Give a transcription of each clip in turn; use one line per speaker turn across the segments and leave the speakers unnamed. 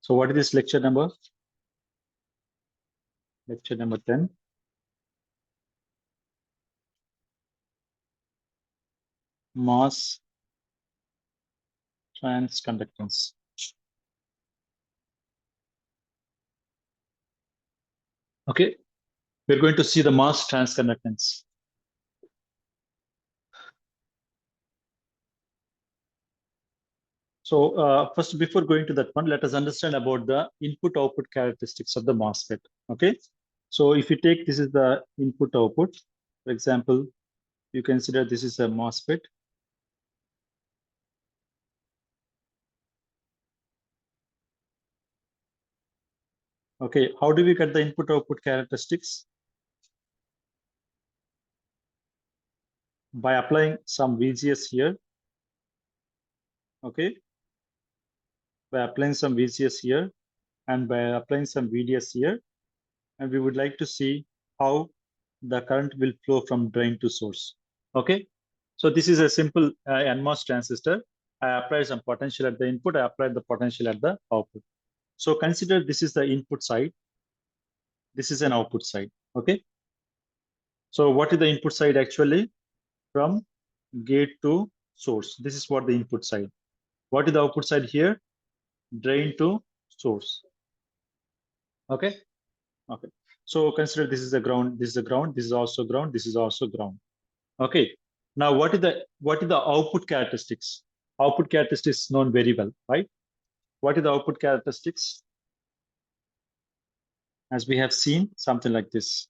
So what is this lecture number? Lecture number 10. MOS Transconductance. Okay, we're going to see the MOS Transconductance. So first, before going to that one, let us understand about the input-output characteristics of the MOSFET. Okay, so if you take this is the input-output, for example, you consider this is a MOSFET. Okay, how do we get the input-output characteristics? By applying some VGS here. Okay, by applying some VGS here and by applying some VDS here, and we would like to see how the current will flow from drain to source. Okay, so this is a simple NMOS transistor. I apply some potential at the input, I apply the potential at the output. So consider this is the input side, this is an output side. Okay, so what is the input side actually? From gate to source, this is what the input side. What is the output side here? Drain to source. Okay, okay, so consider this is the ground, this is the ground, this is also ground, this is also ground. Okay, now what is the output characteristics? Output characteristics known very well, right? What is the output characteristics? As we have seen, something like this.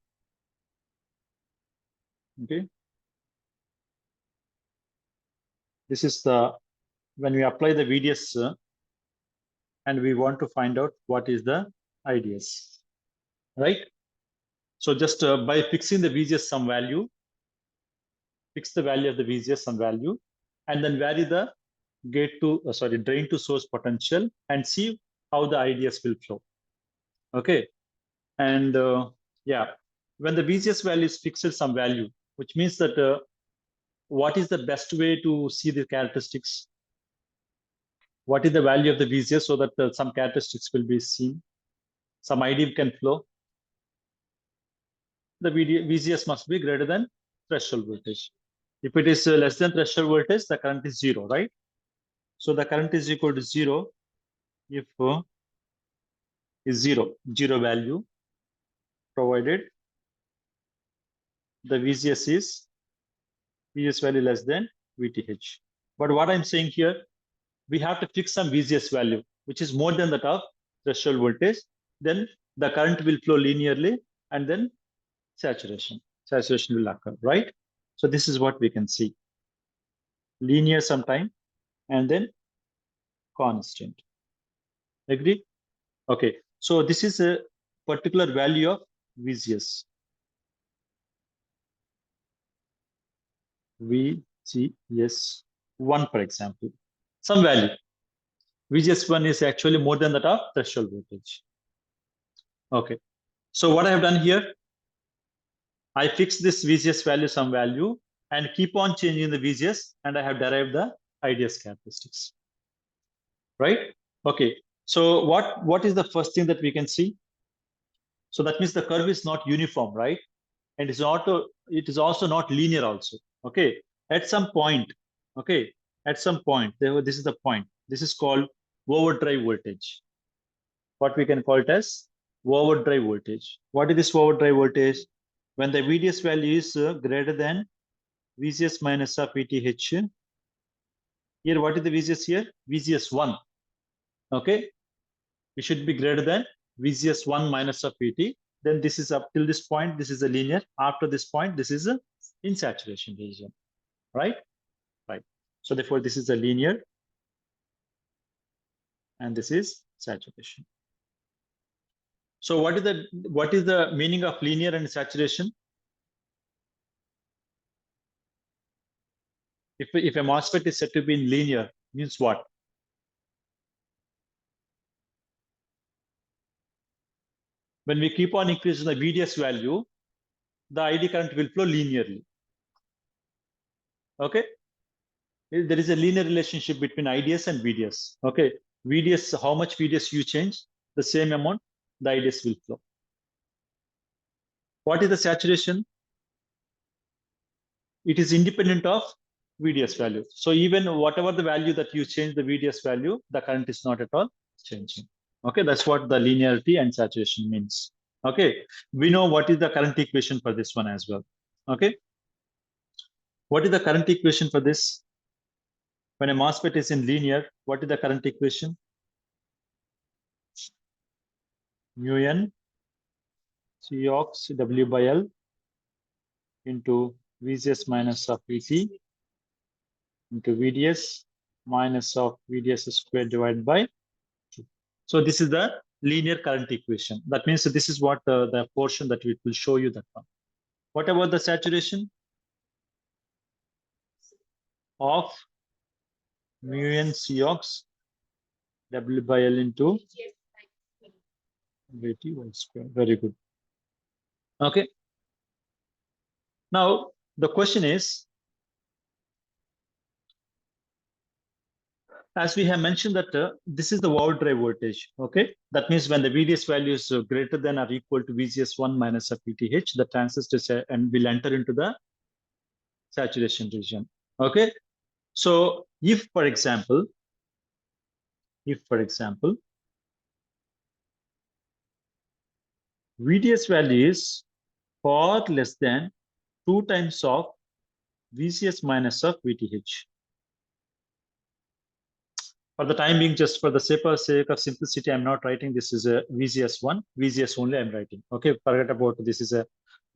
Okay, this is the when we apply the VDS and we want to find out what is the IDS, right? So just by fixing the VGS some value, fix the value of the VGS some value, and then vary the gate to drain to source potential and see how the IDS will flow. Okay, and yeah, when the VGS value is fixed some value, which means that what is the best way to see the characteristics? What is the value of the VGS so that some characteristics will be seen, some ID can flow? The VGS must be greater than threshold voltage. If it is less than threshold voltage, the current is 0, right? So the current is equal to 0 if is 0 value, provided the VGS value less than VTH. But what I'm saying here, we have to fix some VGS value, which is more than that of threshold voltage. Then the current will flow linearly, and then saturation will occur, right? So this is what we can see. Linear sometime, and then constant. Agree? Okay. So this is a particular value of VGS. VGS1, for example, some value. VGS1 is actually more than that of threshold voltage. Okay. So what I have done here, I fix this VGS value, some value, and keep on changing the VGS, and I have derived the IDS characteristics. Right? Okay. So what is the first thing that we can see? So that means the curve is not uniform, right? And it is also not linear also. Okay. At some point, okay, at some point, this is the point. This is called overdrive voltage. What we can call it as overdrive voltage. What is this overdrive voltage? When the VDS value is greater than VGS minus of VTH. Here, what is the VGS here? VGS1. Okay. It should be greater than VGS1 minus of VT. Then this is up till this point, this is a linear. After this point, this is a in saturation region. Right? Right. So therefore, this is a linear. And this is saturation. So what is the meaning of linear and saturation? If a MOSFET is said to be linear, means what? When we keep on increasing the VDS value, the ID current will flow linearly. Okay? There is a linear relationship between IDS and VDS. Okay? VDS, how much VDS you change, the same amount, the IDS will flow. What is the saturation? It is independent of VDS value. So even whatever the value that you change the VDS value, the current is not at all changing. Okay, that's what the linearity and saturation means. Okay, we know what is the current equation for this one as well. Okay, what is the current equation for this? When a MOSFET is in linear, what is the current equation? Mu n Cox W by L into VGS minus of VT into VDS minus of VDS squared divided by 2. So this is the linear current equation. That means this is what the portion that it will show you that one. What about the saturation? Of mu n Cox W by L into VT whole square. Very good. Okay. Now the question is, as we have mentioned that this is the overall drive voltage. Okay, that means when the VDS value is greater than or equal to VGS1 minus of VTH, the transistor and will enter into the saturation region. Okay, so if for example, VDS value is far less than 2 times of VCS minus of VTH. For the time being, just for the sake of simplicity, I'm not writing this is a VGS1, VGS only I'm writing. Okay, forget about this is a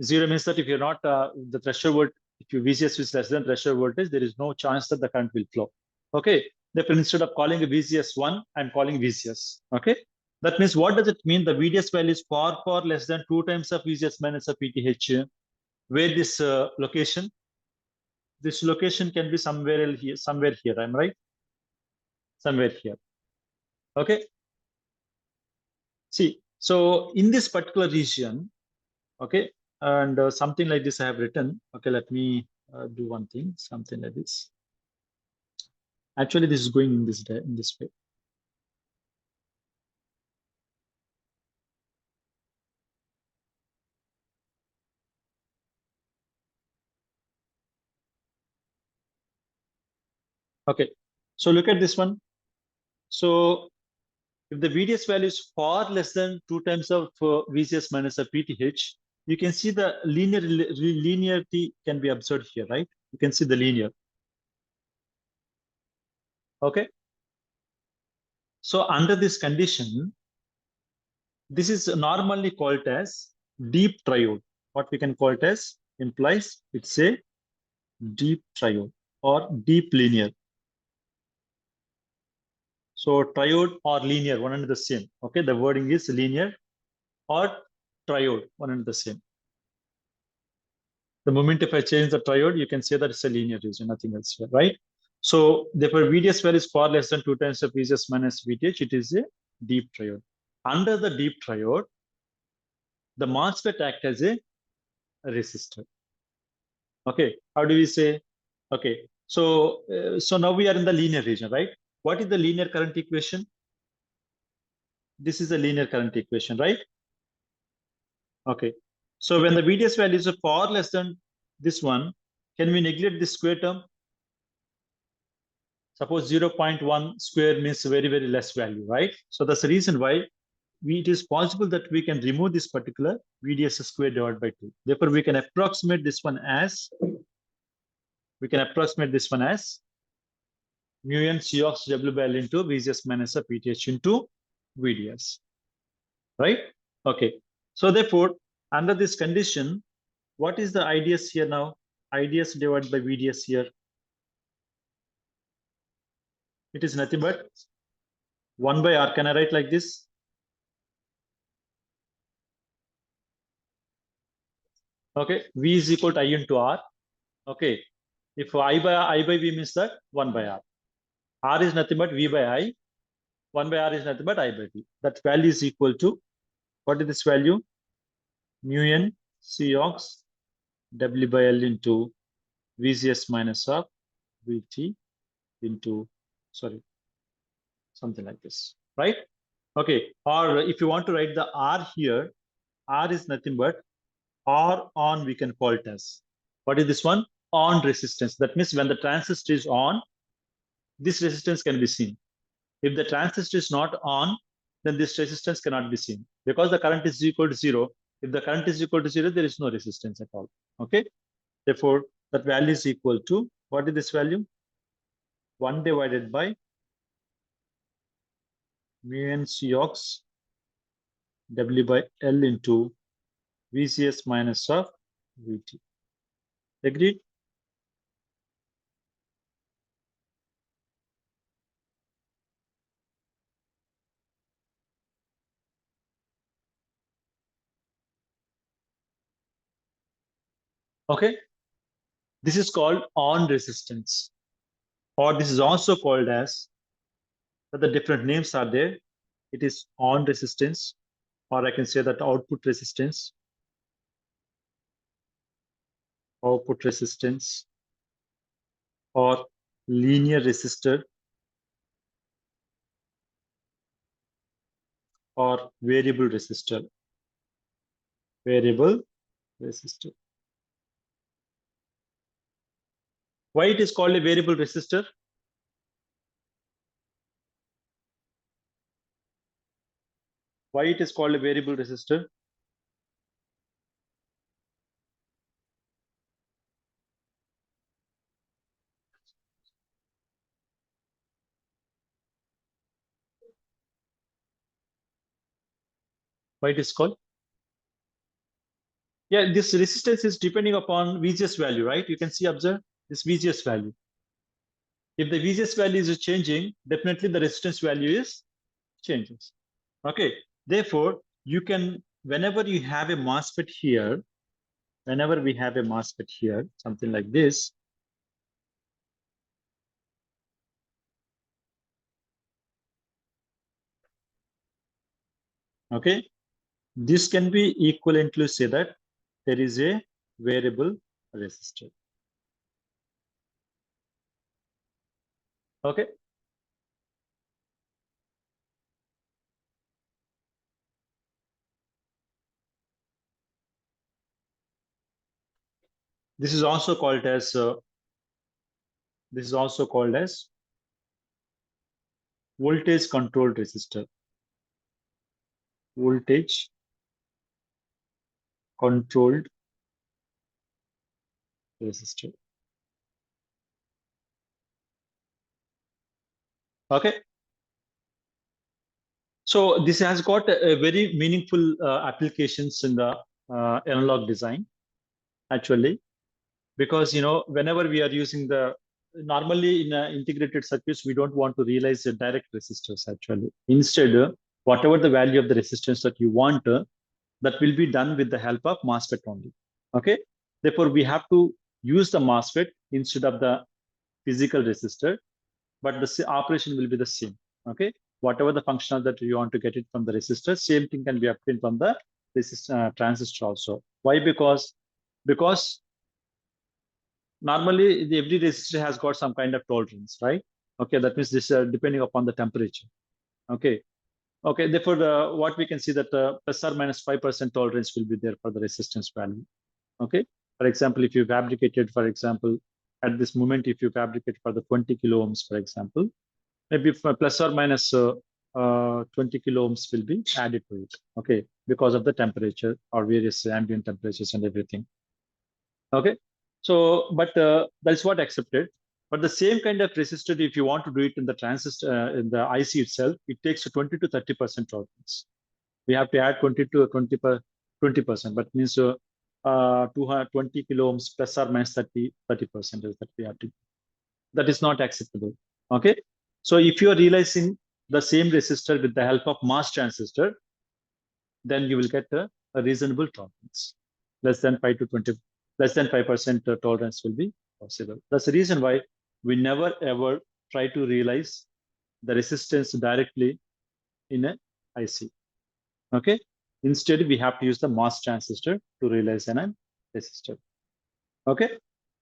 0 means that if you're not the threshold volt, if your VGS is less than threshold voltage, there is no chance that the current will flow. Okay, therefore instead of calling a VGS1, I'm calling VGS. Okay, that means what does it mean? The VDS value is far less than 2 times of VGS minus of VTH. Where this location? This location can be somewhere here, I'm right? Somewhere here. Okay. See, so in this particular region, okay, and something like this I have written. Okay, let me do one thing, something like this. Actually, this is going in this way. Okay, so look at this one. So if the VDS value is far less than 2 times of VGS minus of VTH, you can see the linearity can be observed here, right? You can see the linear. Okay. So under this condition, this is normally called as deep triode. What we can call it as implies it's a deep triode or deep linear. So triode or linear, one and the same. Okay, the wording is linear or triode, one and the same. The moment if I change the triode, you can say that it's a linear region, nothing else here, right? So therefore, VDS value is far less than 2 times of VGS minus VTH. It is a deep triode. Under the deep triode, the MOSFET act as a resistor. Okay, how do we say? Okay, so so now we are in the linear region, right? What is the linear current equation? This is the linear current equation, right? Okay, so when the VDS value is far less than this one, can we neglect this square term? Suppose 0.1 square means very less value, right? So that's the reason why it is possible that we can remove this particular VDS square divided by 2. Therefore, we can approximate this one as mu n Cox W by L into VGS minus a VTH into VDS, right? Okay. So therefore, under this condition, what is the IDS here now? IDS divided by VDS here. It is nothing but 1 by R. Can I write like this? Okay. V is equal to I into R. Okay. If I by V means that 1 by R. R is nothing but V by I. 1 by R is nothing but I by V. That value is equal to, what is this value? Mu n Cox W by L into VGS minus of VT into, sorry, something like this, right? Okay, or if you want to write the R here, R is nothing but R on, we can call it as. What is this one? On resistance. That means when the transistor is on, this resistance can be seen. If the transistor is not on, then this resistance cannot be seen because the current is equal to 0. If the current is equal to 0, there is no resistance at all. Okay. Therefore, that value is equal to, what is this value? 1 divided by mu n Cox W by L into VCS minus of VT. Agreed? Okay. This is called on resistance, or this is also called as, the different names are there. It is on resistance, or I can say that output resistance, or linear resistor, or variable resistor. Variable resistor. Why it is called a variable resistor? Why it is called a variable resistor? Why it is called? Yeah, this resistance is depending upon VGS value, right? You can see, observe this VGS value. If the VGS value is changing, definitely the resistance value is changes. Okay. Therefore, you can, whenever you have a MOSFET here, whenever we have a MOSFET here, something like this, okay, this can be equivalent to say that there is a variable resistor. Okay. This is also called as voltage controlled resistor. Voltage controlled resistor. Okay. So this has got a very meaningful applications in the analog design, actually, because whenever we are using the, normally in integrated circuits, we don't want to realize the direct resistors. Actually, instead, whatever the value of the resistance that you want, that will be done with the help of MOSFET only. Okay. Therefore, we have to use the MOSFET instead of the physical resistor, but the operation will be the same. Okay. Whatever the functional that you want to get it from the resistor, same thing can be obtained from the transistor also. Why? Because normally every resistor has got some kind of tolerance, right? Okay, that means this depending upon the temperature. Okay. Okay, therefore, what we can see that plus or minus 5% tolerance will be there for the resistance value. Okay. For example, if you fabricated, for example, at this moment, if you fabricate for the 20 kilo ohms, for example, maybe for plus or minus 20 kilo ohms will be added to it. Okay, because of the temperature or various ambient temperatures and everything. Okay. So, but that's what accepted. But the same kind of resistor, if you want to do it in the transistor, in the IC itself, it takes 20 to 30% tolerance. We have to add 20 to 20%, but means 220 kilo ohms plus or minus 30% is that we have to. That is not acceptable. Okay. So if you are realizing the same resistor with the help of MOS transistor, then you will get a reasonable tolerance. Less than 5% tolerance will be possible. That's the reason why we never ever try to realize the resistance directly in an IC. Okay. Instead, we have to use the MOS transistor to realize an resistor. Okay.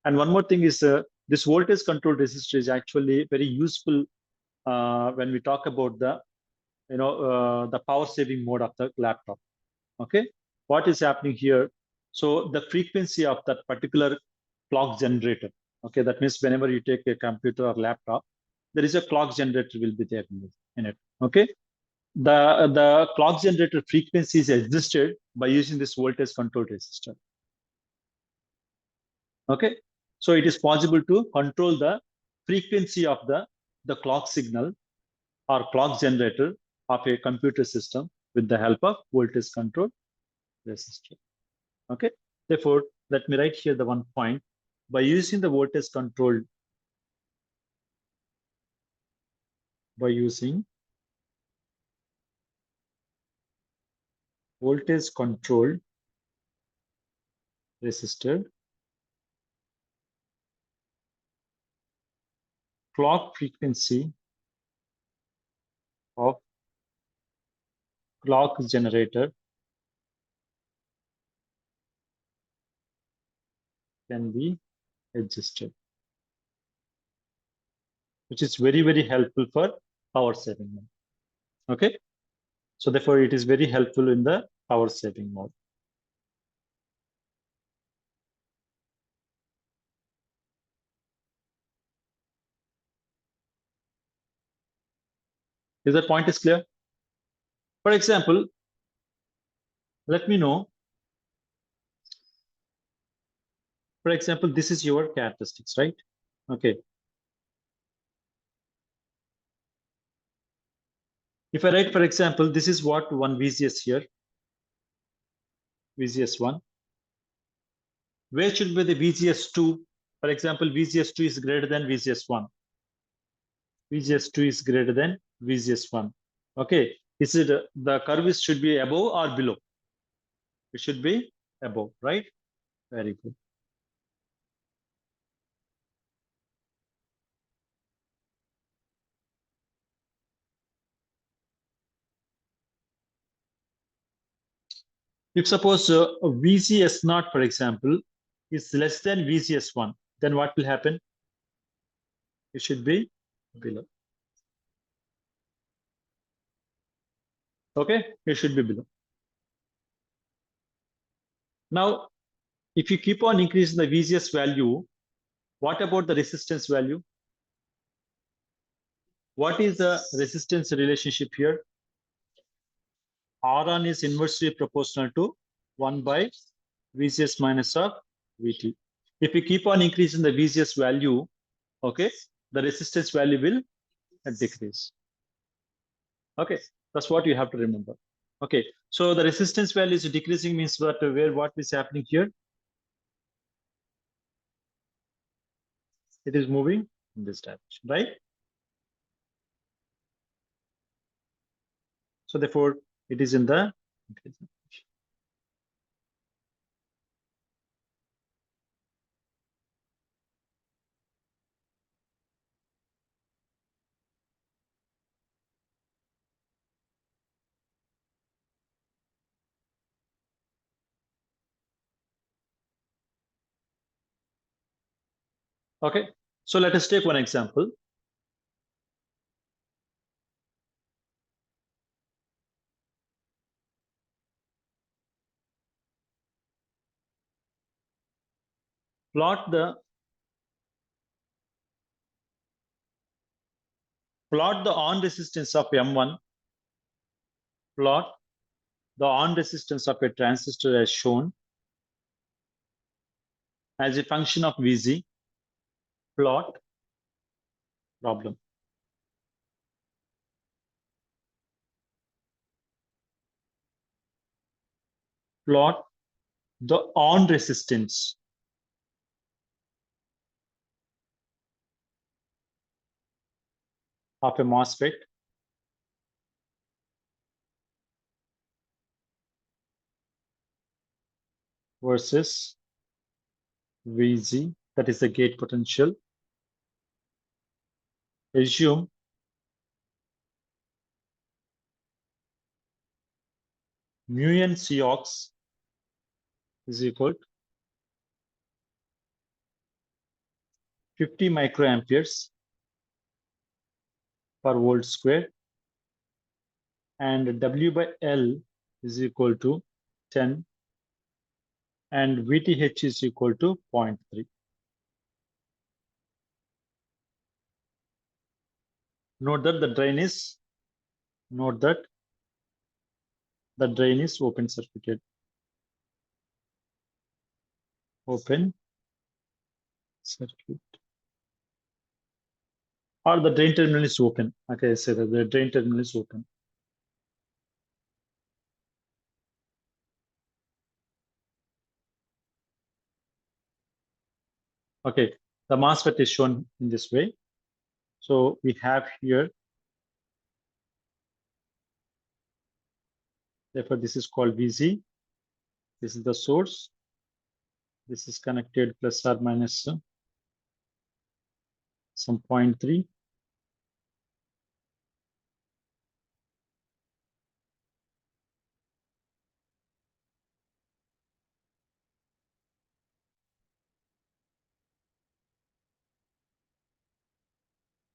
And one more thing is this voltage controlled resistor is actually very useful when we talk about the the power saving mode of the laptop. Okay, what is happening here? So the frequency of that particular clock generator. Okay, that means whenever you take a computer or laptop, there is a clock generator will be there in it. Okay, the clock generator frequency is adjusted by using this voltage control resistor. Okay, so it is possible to control the frequency of the clock signal or clock generator of a computer system with the help of voltage control resistor. Okay, therefore let me write here the one point. By using the voltage controlled resistor, clock frequency of clock generator can be adjusted, which is very, very helpful for power saving mode. Okay, so therefore it is very helpful in the power saving mode. Is that point is clear? For example, let me know. For example, this is your characteristics, right? Okay. If I write, for example, this is what one VGS here, VGS1. Where should be the VGS2? For example, VGS2 is greater than VGS1. VGS2 is greater than VGS1. Okay. Is it the curve should be above or below? It should be above, right? Very good. If suppose VGS0, for example, is less than VGS1, then what will happen? It should be below. Okay, it should be below. Now, if you keep on increasing the VGS value, what about the resistance value? What is the resistance relationship here? Ron is inversely proportional to 1 by VGS minus of VT. If you keep on increasing the VGS value, okay, the resistance value will decrease. Okay, that's what you have to remember. Okay, so the resistance value is decreasing means that what is happening here? It is moving in this direction, right? So therefore, it is in the increasing. Okay, so let us take one example. Plot the on resistance of M1. Plot the on resistance of a transistor as shown as a function of Vg. Plot problem. Plot the on resistance of a MOSFET versus Vg, that is the gate potential. Assume mu n Cox is equal to 50 microamperes per volt square, and W by L is equal to 10, and VTH is equal to 0.3. Note that the drain is open circuited. Open circuit. Or the drain terminal is open. Okay, say that the drain terminal is open. Okay, the MOSFET is shown in this way. So we have here, therefore this is called VZ. This is the source. This is connected plus or minus some 0.3.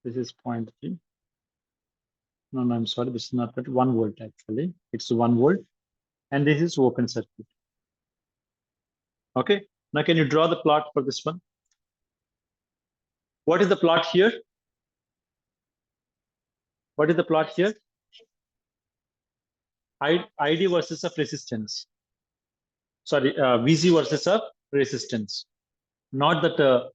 This is 0.3. No, I'm sorry, this is not that 1 volt actually. It's 1 volt. And this is open circuit. Okay, now can you draw the plot for this one? What is the plot here? What is the plot here? ID versus of resistance. Sorry, VZ versus of resistance. Not that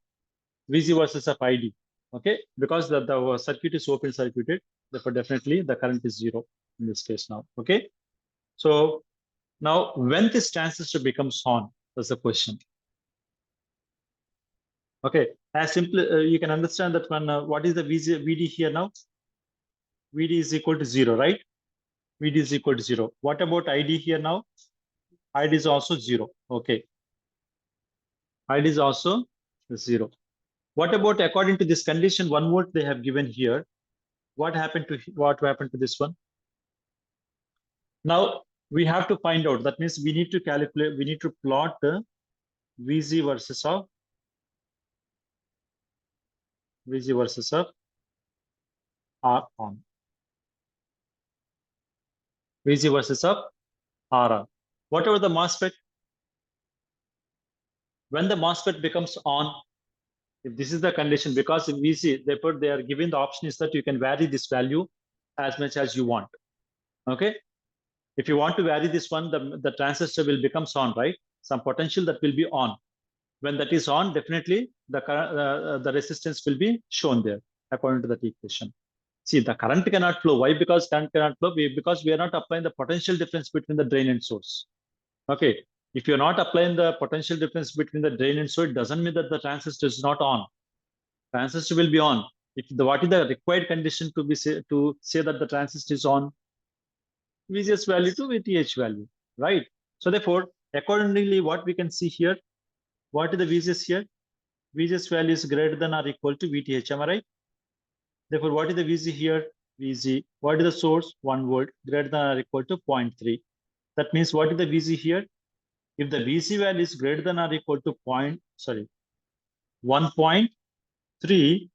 VZ versus of ID. Okay, because the circuit is open circuited, therefore definitely the current is 0 in this case now. Okay, so now when this transistor becomes on, that's the question. Okay, as simply you can understand that when what is the VD here now? VD is equal to 0, right? VD is equal to 0. What about ID here now? ID is also 0. Okay, ID is also 0. What about according to this condition 1 volt they have given here? What happened to this one? Now we have to find out. That means we need to calculate. We need to plot the VZ versus of R on. VZ versus of R on. Whatever the MOSFET, when the MOSFET becomes on, if this is the condition, because in VC, therefore they are given the option is that you can vary this value as much as you want. Okay, if you want to vary this one, the transistor will become on, right? Some potential that will be on. When that is on, definitely the resistance will be shown there according to that equation. See, the current cannot flow. Why? Because current cannot flow. Because we are not applying the potential difference between the drain and source. Okay, if you're not applying the potential difference between the drain and source, it doesn't mean that the transistor is not on. Transistor will be on. What is the required condition to say that the transistor is on? VGS value to VTH value, right? So therefore, accordingly, what we can see here, what is the VGS here? VGS value is greater than or equal to VTH, am I right? Therefore, what is the VZ here? VZ. What is the source? 1 volt, greater than or equal to 0.3. That means what is the VZ here? If the VZ value is greater than or equal to 1.3,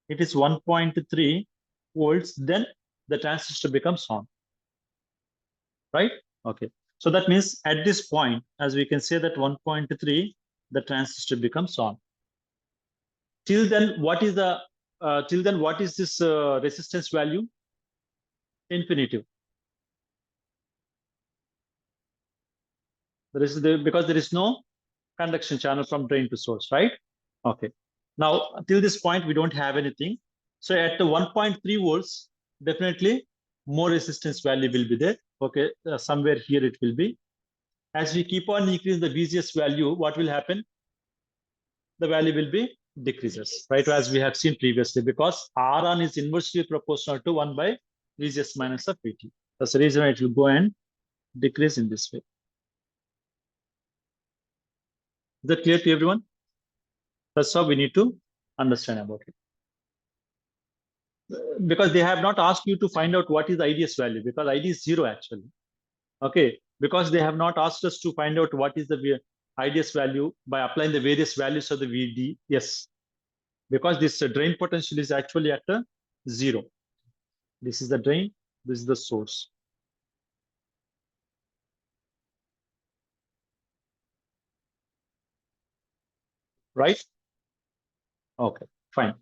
it is 1.3 volts, then the transistor becomes on, right? Okay, so that means at this point, as we can say that 1.3, the transistor becomes on. Till then, what is this resistance value? Infinitive. Because there is no conduction channel from drain to source, right? Okay. Now, till this point, we don't have anything. So at the 1.3 volts, definitely more resistance value will be there. Okay, somewhere here it will be. As we keep on increasing the VGS value, what will happen? The value will be decreases, right? As we have seen previously, because Ron is inversely proportional to 1 by VGS minus of VT. That's the reason it will go and decrease in this way. Is that clear to everyone? That's how we need to understand about it. Because they have not asked you to find out what is the IDS value, because ID is 0 actually. Okay, because they have not asked us to find out what is the IDS value by applying the various values of the VD. Yes, because this drain potential is actually at 0. This is the drain, this is the source. Right? Okay, fine.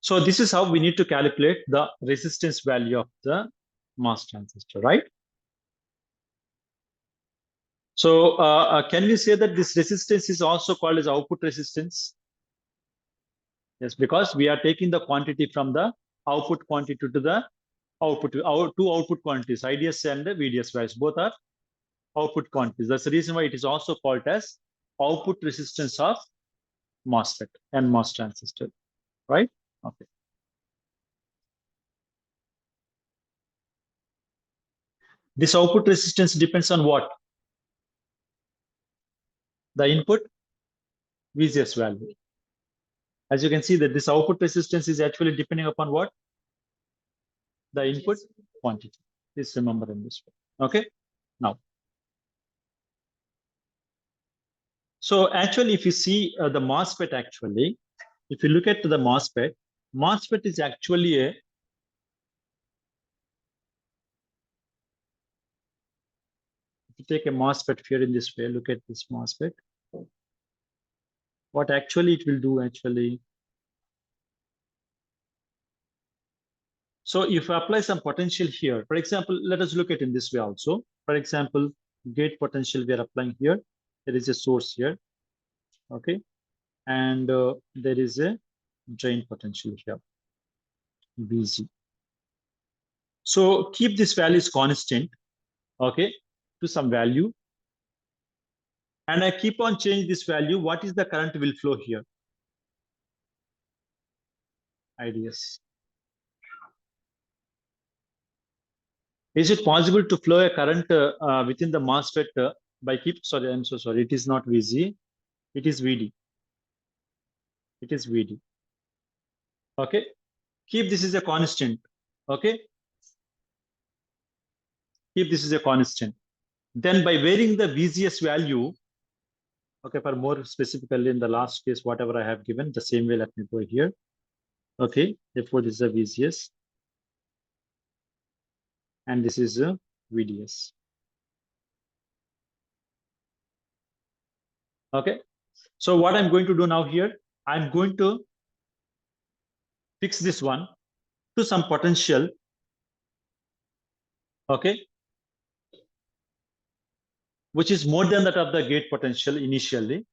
So this is how we need to calculate the resistance value of the MOS transistor, right? So can we say that this resistance is also called as output resistance? Yes, because we are taking the quantity from the output quantity to the output, our two output quantities, IDS and the VDS values, both are output quantities. That's the reason why it is also called as output resistance of MOSFET and MOS transistor, right? Okay. This output resistance depends on what? The input VGS value. As you can see that this output resistance is actually depending upon what? The input quantity. Please remember in this way. Okay. Now, so actually, if you see the MOSFET actually, if you look at the MOSFET, MOSFET is actually a if you take a MOSFET here in this way, look at this MOSFET. What actually it will do actually. So if I apply some potential here, for example, let us look at in this way also. For example, gate potential we are applying here. There is a source here, okay, and there is a drain potential here, VG. So keep this value is constant, okay, to some value, and I keep on changing this value. What is the current will flow here? IDS. Is it possible to flow a current within the MOSFET by keep? Sorry, I'm so sorry. It is not VG. It is VD. It is VD. Okay. Keep this is a constant. Okay. Keep this is a constant. Then by varying the VGS value, okay, for more specifically in the last case, whatever I have given, the same way, let me go here. Okay. Therefore, this is a VGS. And this is a VDS. Okay. So what I'm going to do now here, I'm going to fix this one to some potential, okay, which is more than that of the gate potential initially.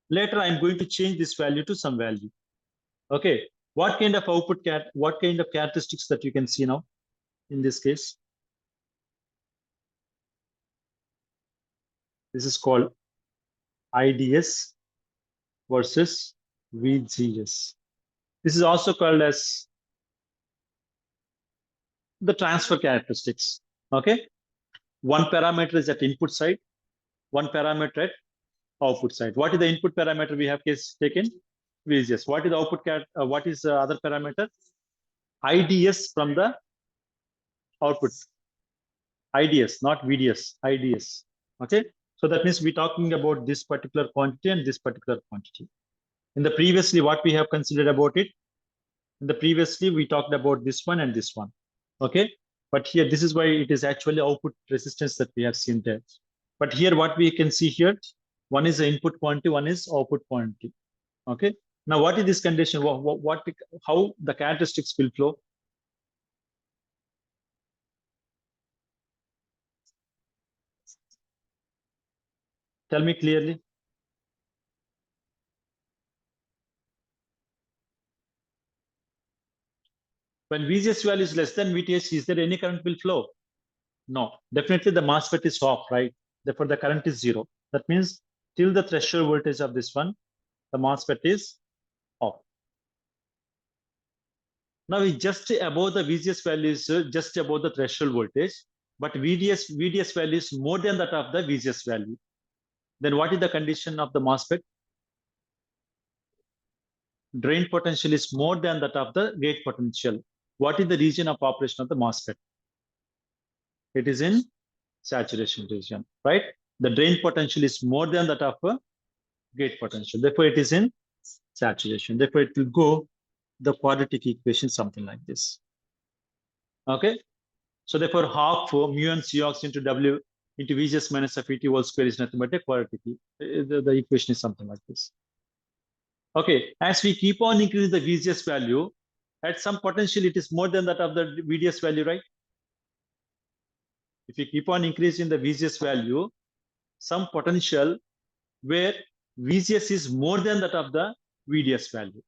Later, I'm going to change this value to some value. Okay, what kind of what kind of characteristics that you can see now in this case? This is called IDS versus VGS. This is also called as the transfer characteristics. Okay, one parameter is at input side, one parameter at output side. What is the input parameter we have taken? VGS. What is the output what is the other parameter? IDS from the output. IDS, not VDS, IDS. Okay, so that means we're talking about this particular quantity and this particular quantity. In the previously, what we have considered about it, in the previously we talked about this one and this one. Okay, but here this is why it is actually output resistance that we have seen there. But here what we can see here, one is the input quantity, one is output quantity. Okay, now what is this condition? How the characteristics will flow? Tell me clearly. When VGS value is less than VTH, is there any current will flow? No, definitely the MOSFET is off, right? Therefore, the current is 0. That means till the threshold voltage of this one, the MOSFET is off. Now, it's just above the VGS value is just above the threshold voltage, but VDS value is more than that of the VGS value. Then what is the condition of the MOSFET? Drain potential is more than that of the gate potential. What is the region of operation of the MOSFET? It is in saturation region, right? The drain potential is more than that of a gate potential. Therefore, it is in saturation. Therefore, it will go the quadratic equation something like this. Okay, so therefore half mu and Cox into W into Vgs minus Fet whole square is nothing but a quadratic. The equation is something like this. Okay, as we keep on increasing the Vgs value, at some potential it is more than that of the Vds value, right? If you keep on increasing the Vgs value, some potential where Vgs is more than that of the Vds value.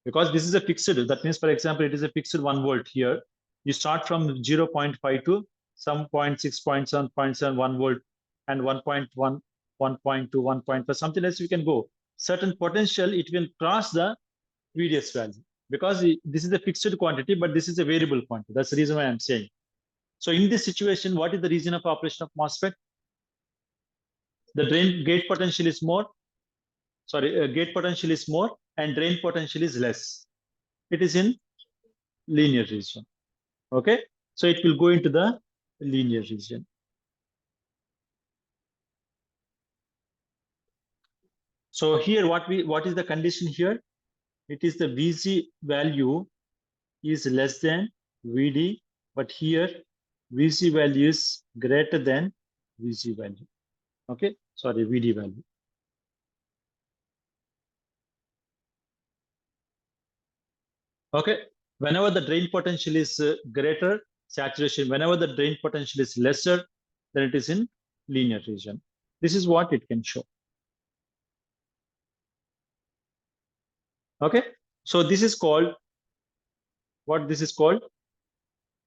Because this is a fixed, that means, for example, it is a fixed 1 volt here. You start from 0.5 to some 0.6, 0.7, 0.7, 1 volt, and 1.1, 1.2, 1.5, something else you can go. Certain potential, it will cross the VDS value because this is a fixed quantity, but this is a variable quantity. That's the reason why I'm saying. So in this situation, what is the region of operation of MOSFET? The gate potential is more. Sorry, gate potential is more and drain potential is less. It is in linear region. Okay, so it will go into the linear region. So here, what is the condition here? It is the Vg value is less than Vd, but here Vc value is greater than Vg value. Okay, sorry, Vd value. Okay, whenever the drain potential is greater, saturation, whenever the drain potential is lesser, then it is in linear region. This is what it can show. Okay, so this is called, what this is called?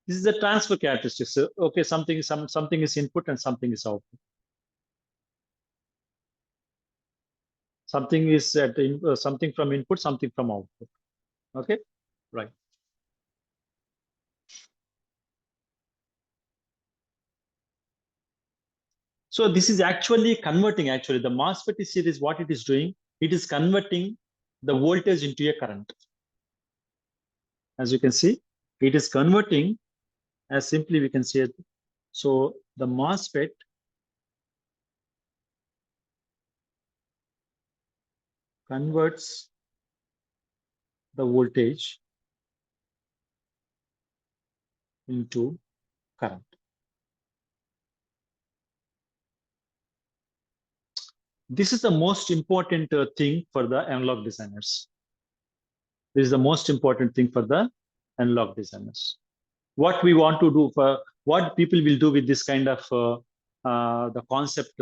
This is the transfer characteristics. So, okay, something is input and something is output. Something is at something from input, something from output. Okay, right. So this is actually converting. Actually, the MOSFET series, what it is doing, it is converting the voltage into a current. As you can see, it is converting, as simply we can say it. So the MOSFET converts the voltage into current. This is the most important thing for the analog designers. This is the most important thing for the analog designers. What we want to do, for what people will do with this kind of the concept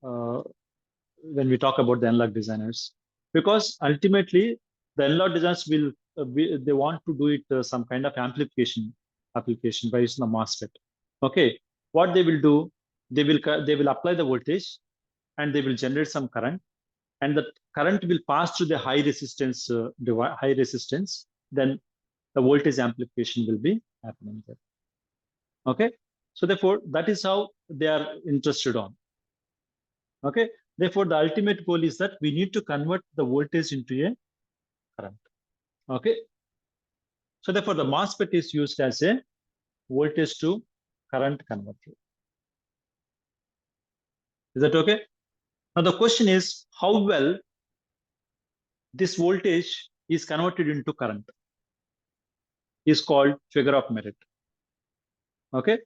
when we talk about the analog designers, because ultimately the analog designers will they want to do it some kind of amplification application by using the MOSFET. Okay, what they will do, they will apply the voltage and they will generate some current, and the current will pass through the high resistance high resistance. Then the voltage amplification will be happening there. Okay, so therefore that is how they are interested on. Okay, therefore the ultimate goal is that we need to convert the voltage into a current. Okay, so therefore the MOSFET is used as a voltage to current converter. Is that okay? Now the question is how well this voltage is converted into current is called figure of merit. Okay,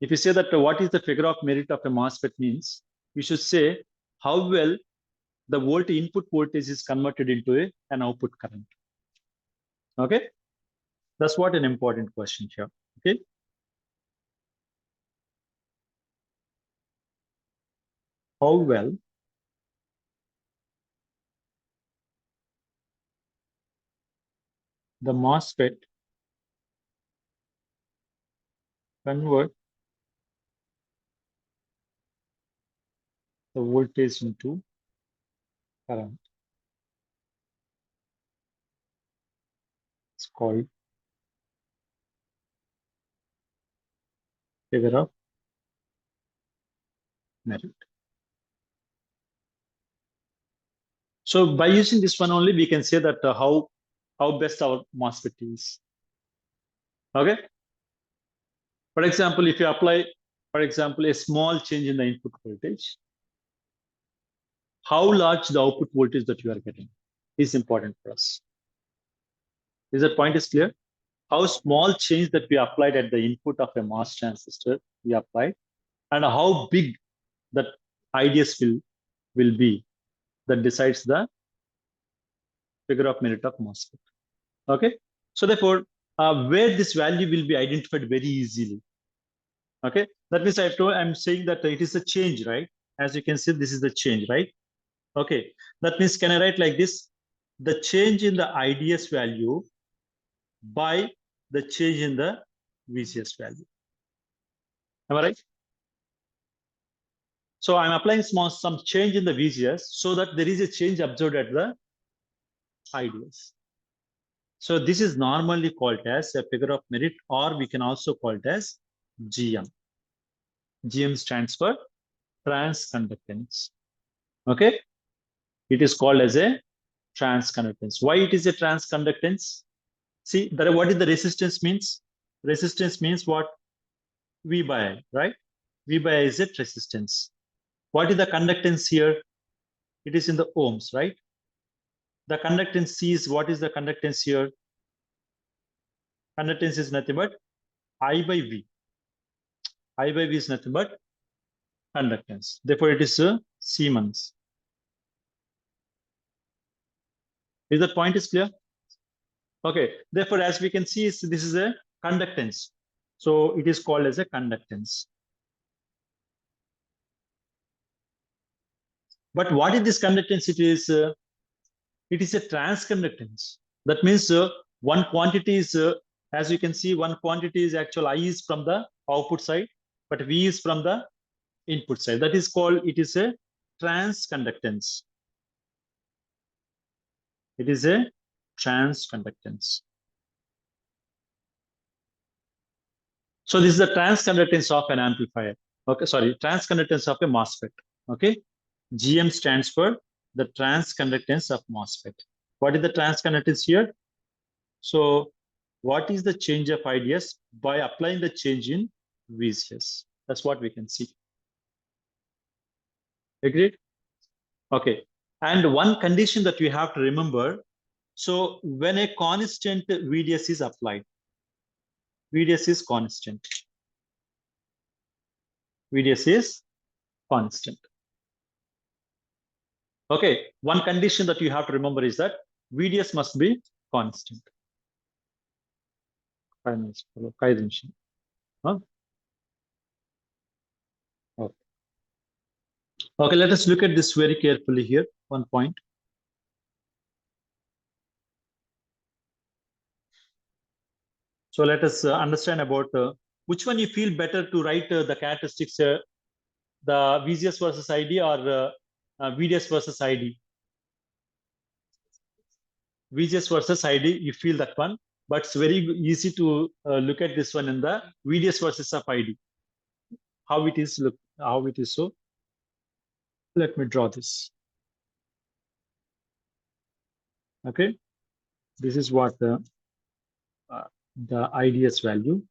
if you say that what is the figure of merit of a MOSFET means, we should say how well the input voltage is converted into an output current. Okay, that's what an important question here. Okay, how well the MOSFET convert the voltage into current. It's called figure of merit. So by using this one only, we can say that how best our MOSFET is. Okay. For example, if you apply, for example, a small change in the input voltage, how large the output voltage that you are getting is important for us. Is that point is clear? How small change that we applied at the input of a MOS transistor we applied, and how big that IDS will be, that decides the figure of merit of MOSFET. Okay, so therefore, where this value will be identified very easily. Okay, that means I'm saying that it is a change, right? As you can see, this is the change, right? Okay, that means can I write like this? The change in the IDS value by the change in the VCS value. Am I right? So I'm applying some change in the VGS so that there is a change observed at the IDS. So this is normally called as a figure of merit, or we can also call it as GM. GM stands for transconductance. Okay, it is called as a transconductance. Why it is a transconductance? See, what is the resistance means? Resistance means what? V by I, right? V by I is a resistance. What is the conductance here? It is in the ohms, right? The conductance C is, what is the conductance here? Conductance is nothing but I by V. I by V is nothing but conductance. Therefore, it is Siemens. Is that point is clear? Okay. Therefore, as we can see, this is a conductance. So it is called as a conductance. But what is this conductance? It is a transconductance. That means one quantity is, as you can see, one quantity is actual I is from the output side, but V is from the input side. That is called, it is a transconductance. It is a transconductance. So this is the transconductance of an amplifier. Okay, sorry, transconductance of a MOSFET. Okay, GM stands for the transconductance of MOSFET. What is the transconductance here? So what is the change of IDS by applying the change in VCS? That's what we can see. Agreed? Okay. And one condition that we have to remember, so when a constant VDS is applied, VDS is constant. VDS is constant. Okay. One condition that you have to remember is that VDS must be constant. Huh? Okay. Okay, let us look at this very carefully here. One point. So let us understand about which one you feel better to write the characteristics, the VGS versus ID or VDS versus ID. VGS versus ID, you feel that one, but it's very easy to look at this one in the VDS versus of ID. How it is, look, how it is. So let me draw this. Okay, this is what the IDS value,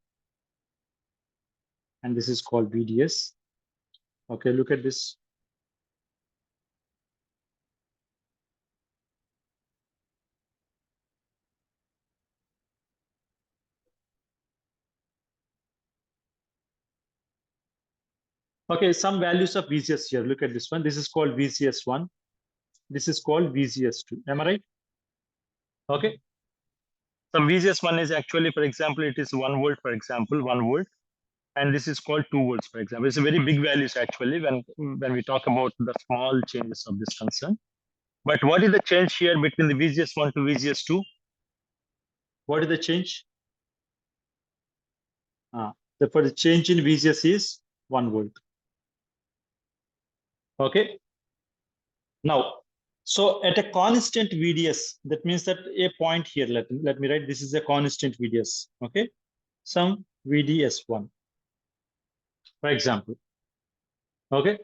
and this is called VDS. Okay, look at this. Okay, some values of VGS here. Look at this one. This is called VCS1. This is called VGS2. Am I right? Okay. So VGS1 is actually, for example, it is 1 volt, for example, 1 volt. And this is called 2 volts, for example. It's a very big values actually when we talk about the small changes of this concern. But what is the change here between the VGS1 to VGS2? What is the change? Therefore, the change in VGS is 1 volt. Okay. Now, so at a constant VDS, that means that a point here, let me write, this is a constant VDS, okay? Some VDS1, for example, okay?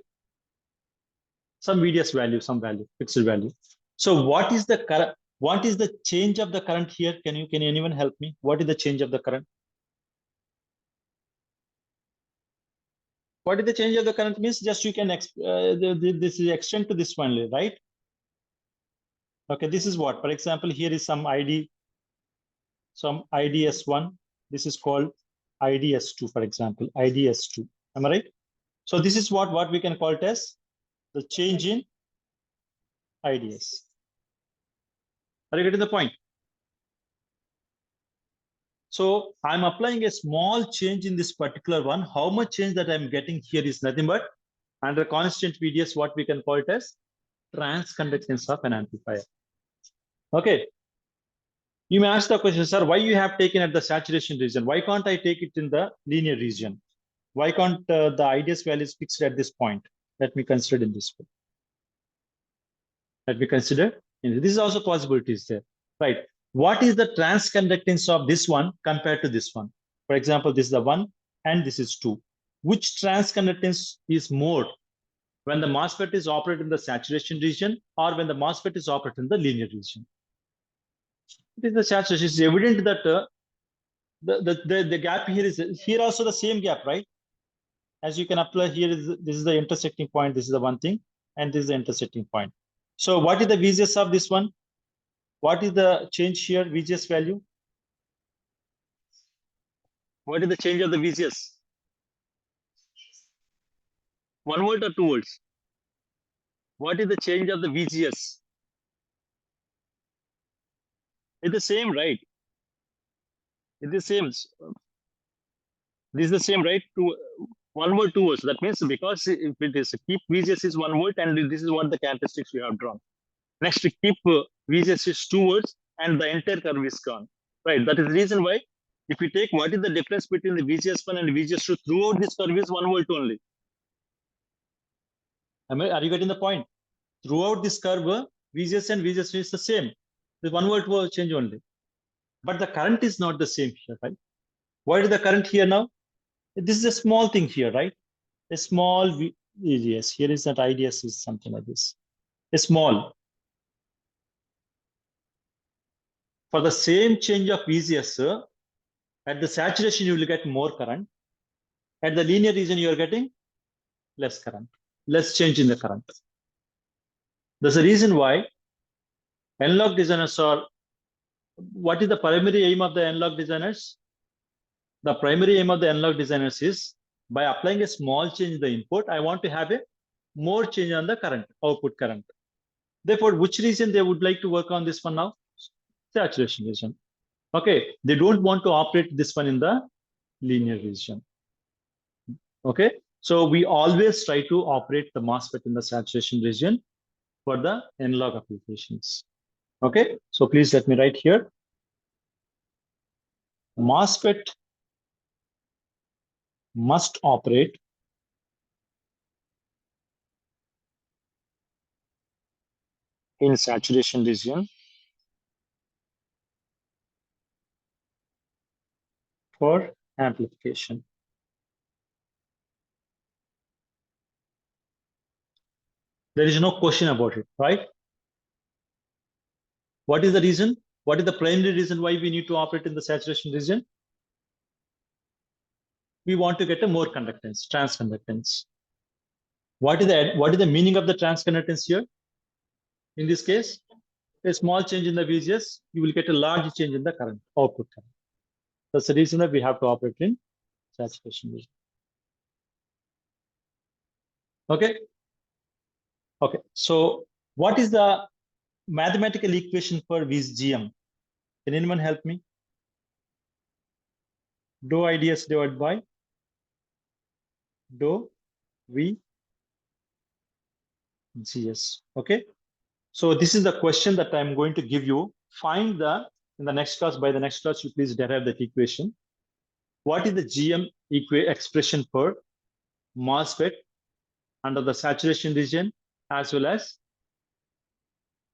Some VDS value, some value, fixed value. So what is the current? What is the change of the current here? Can anyone help me? What is the change of the current? What is the change of the current means? Just you can, this is extend to this one, right? Okay, this is what, for example, here is some ID. some IDS1. This is called IDS2, for example, IDS2. Am I right? So this is what we can call it as the change in IDS. Are you getting the point? So I'm applying a small change in this particular one. How much change that I'm getting here is nothing but under constant VDS, what we can call it as transconductance of an amplifier. Okay. You may ask the question, sir, why you have taken at the saturation region? Why can't I take it in the linear region? Why can't the IDS value is fixed at this point? Let me consider in this way. Let me consider. This is also possibilities there, right? What is the transconductance of this one compared to this one? For example, this is the 1 and this is 2. Which transconductance is more when the MOSFET is operating in the saturation region or when the MOSFET is operating in the linear region? It is the saturation. It's evident that the gap here is here also the same gap, right? As you can apply here, this is the intersecting point. This is the one thing, and this is the intersecting point. So what is the VGS of this one? What is the change here, VGS value? What is the change of the VGS? 1 volt or 2 volts? What is the change of the VGS? It's the same, right? It's the same. This is the same, right? 1 volt, 2 volts. That means because if it is keep VGS is 1 volt, and this is what the characteristics we have drawn. Next, keep VGS is 2 volts, and the entire curve is gone. Right. That is the reason why if you take what is the difference between the VGS1 and VGS2 throughout this curve is 1 volt only. Are you getting the point? Throughout this curve, VGS and VGS2 is the same. The 1 volt will change only. But the current is not the same here, right? What is the current here now? This is a small thing here, right? A small VGS. Here is that IDS is something like this. A small. For the same change of VGS, at the saturation, you will get more current. At the linear region, you are getting less current, less change in the current. There's a reason why analog designers are, what is the primary aim of the analog designers? The primary aim of the analog designers is by applying a small change in the input, I want to have a more change on the current, output current. Therefore, which region they would like to work on this one now? Saturation region. Okay, they don't want to operate this one in the linear region. Okay, so we always try to operate the MOSFET in the saturation region for the analog applications. Okay, so please let me write here. MOSFET must operate in saturation region for amplification. There is no question about it, right? What is the reason? What is the primary reason why we need to operate in the saturation region? We want to get a more conductance, transconductance. What is the meaning of the transconductance here? In this case, a small change in the VGS, you will get a large change in the current, output current. That's the reason that we have to operate in saturation region. Okay. Okay. So what is the mathematical equation for VGM? Can anyone help me? Dou IDS divided by dou VGS. Okay. So this is the question that I'm going to give you. Find the, in the next class, by the next class, you please derive that equation. What is the GM expression for MOSFET under the saturation region as well as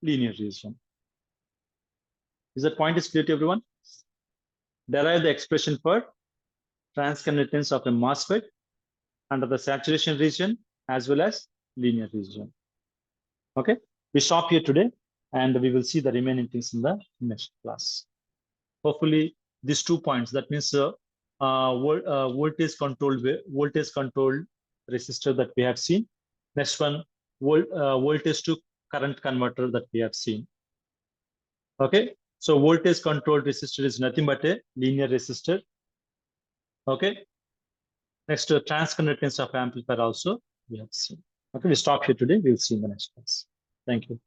linear region? Is that point is clear to everyone? Derive the expression for transconductance of a MOSFET under the saturation region as well as linear region. Okay, we stop here today and we will see the remaining things in the next class. Hopefully these 2 points, that means voltage controlled resistor that we have seen. Next one, voltage to current converter that we have seen. Okay, So voltage controlled resistor is nothing but a linear resistor. Okay. Next, transconductance of amplifier also we have seen. Okay, we stop here today. We'll see in the next class. Thank you.